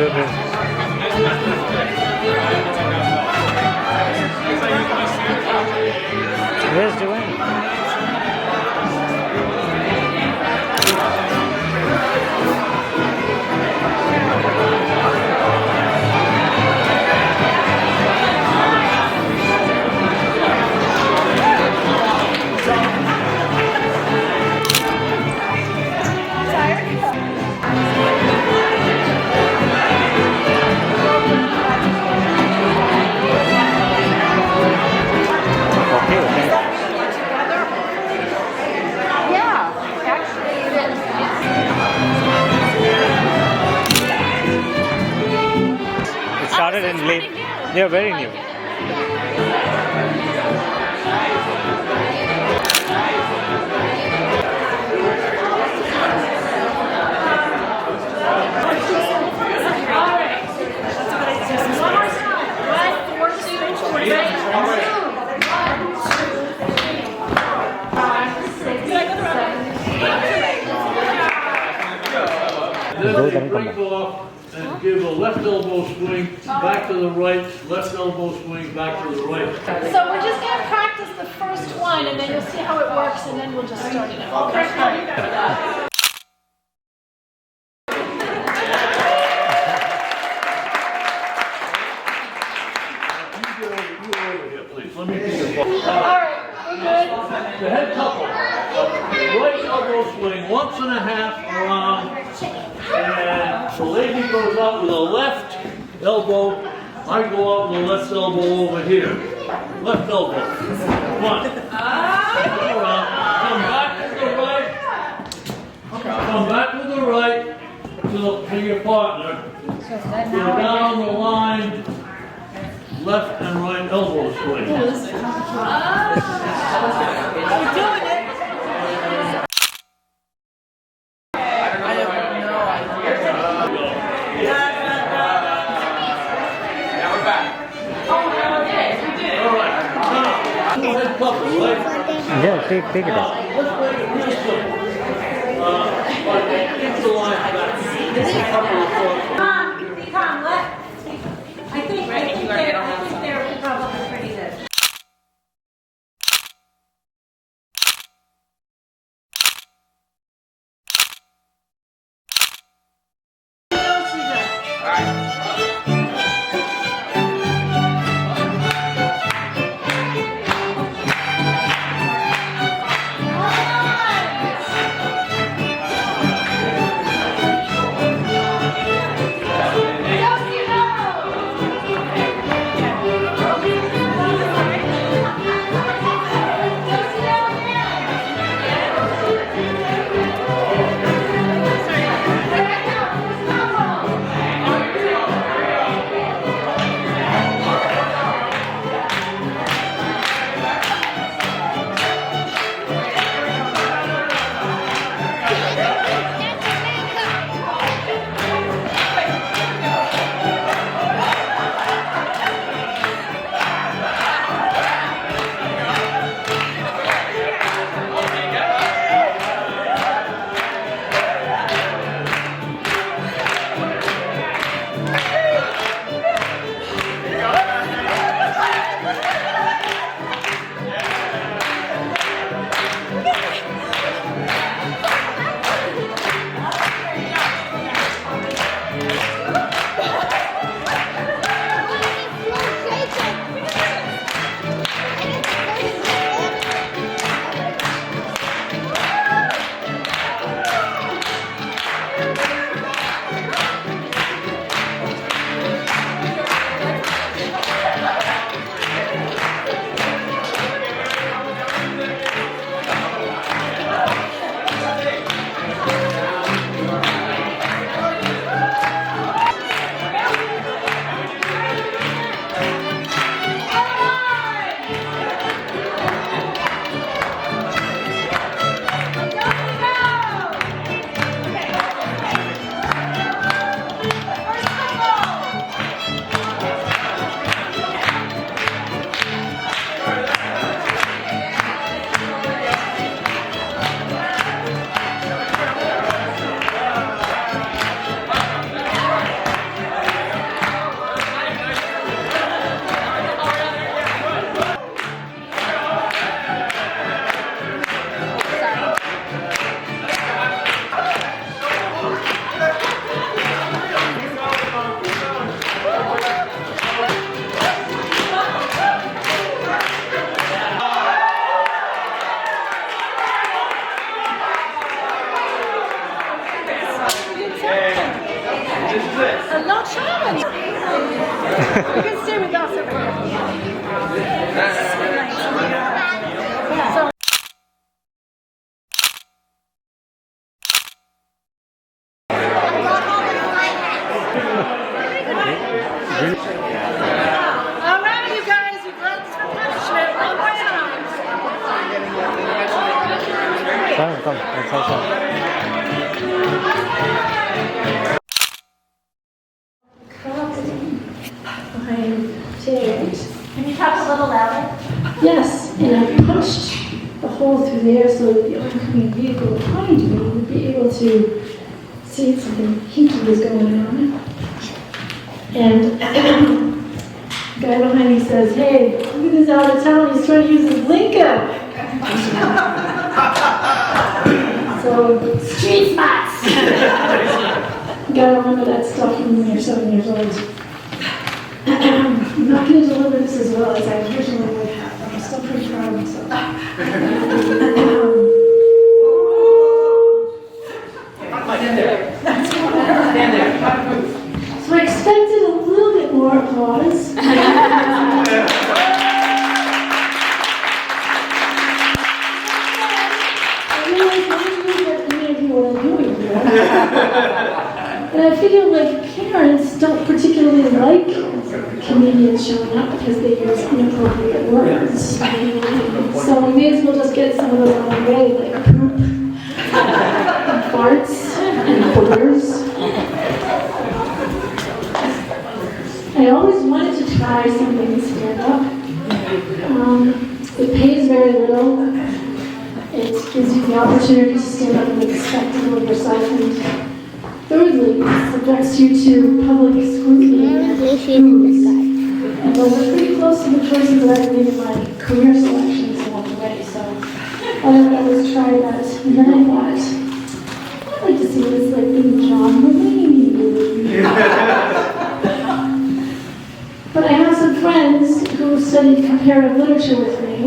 good. Where's Joanne? Started in late. They are very new. And give a left elbow swing, back to the right, left elbow swing, back to the right. So we're just going to practice the first one, and then you'll see how it works, and then we'll just start it out. Okay? Let me do your ball. All right, we're good. The head couple. Right elbow swing, once and a half around. And the lady goes out with a left elbow. I go out with a left elbow over here. Left elbow. One. Around. Come back to the right. Come back to the right to your partner. Go down the line. Left and right elbow swing. We're doing it. Yeah, take it out. Come, let. I think they're probably pretty good. but not Shaman. You can stay with us over here. So all right, you guys, you've learned for punishment. One more time. Come, let's have some. Behind chairs. Can you talk a little louder? Yes, and I punched the hole through there so that the oncoming vehicle behind me would be able to see if something hinky was going on. And the guy behind me says, "Hey, look at this out of town, he's trying to use his blinker." So, street spots! You gotta remember that stuff when you're 7 years old. I'm not going to deliver this as well as I originally would have. I'm still pretty proud of myself. So I expected a little bit more applause. I realized that many of you what I'm doing here. And I feel like parents don't particularly like comedians showing up because they use inappropriate words. So we may as well just get some of those out of the way, like poop, and farts, and boogers. I always wanted to try something in stand-up. It pays very little. It gives you the opportunity to stand up and make a spectacle of yourself. And thirdly, it subjects you to public scrutiny and booze. And those are pretty close to the choices that I made in my career selections along the way. So I thought I would try that. And then I thought, I'd like to see what it's like being John Mulaney. But I have some friends who studied comparative literature with me,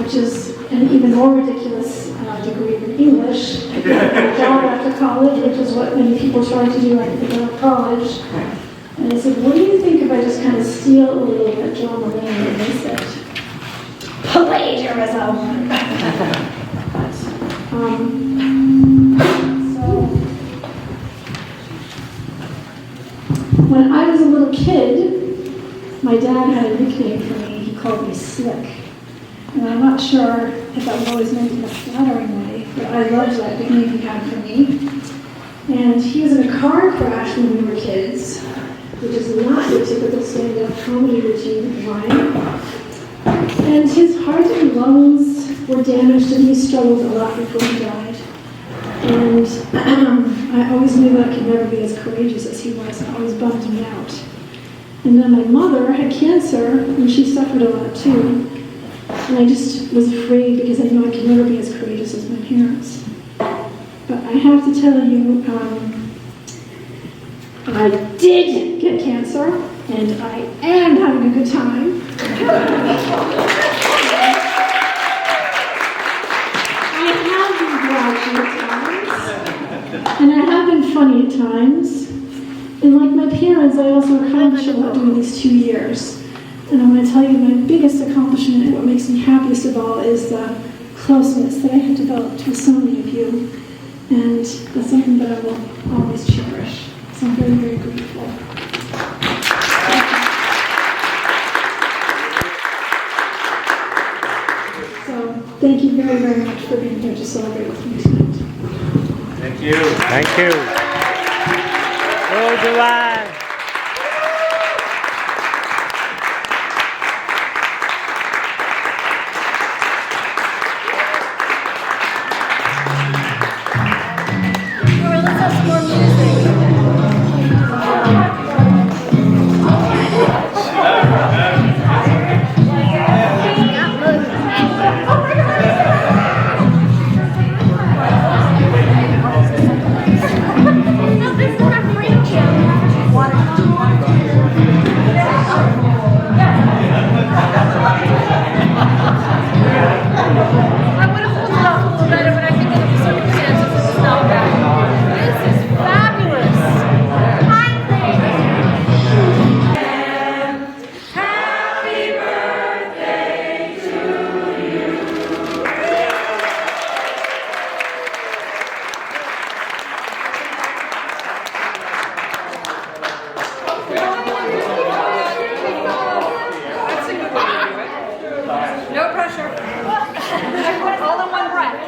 which is an even more ridiculous degree in English. I got a job after college, which is what many people try to do after they go to college. And I said, what do you think if I just kind of steal a little bit of John Mulaney? And they said, plagiarism. So, when I was a little kid, my dad had a nickname for me. He called me Slick. And I'm not sure if that was always meant in a flattering way, but I loved that nickname he had for me. And he was in a car crash when we were kids, which is not your typical stand-up comedy routine of mine. And his heart and lungs were damaged, and he struggled a lot before he died. And I always knew that I could never be as courageous as he was. It always bummed me out. And then my mother had cancer, and she suffered a lot too. And I just was afraid because I knew I could never be as courageous as my parents. But I have to tell you, I did get cancer, and I am having a good time. I have been grouchy at times, and I have been funny at times. And like my parents, I also accomplished a lot during these 2 years. And I want to tell you my biggest accomplishment and what makes me happiest of all is the closeness that I have developed with so many of you. And that's something that I will always cherish. So I'm very, very grateful. So thank you very, very much for being here to celebrate with me tonight. Thank you. Thank you. Go, Joanne. Let's have some more music. I would have pulled it off a little better, but I think in the circumstances it was not bad. This is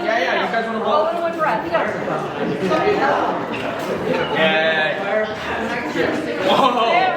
Yeah, you guys want to blow? All in one breath. Yeah. Whoa.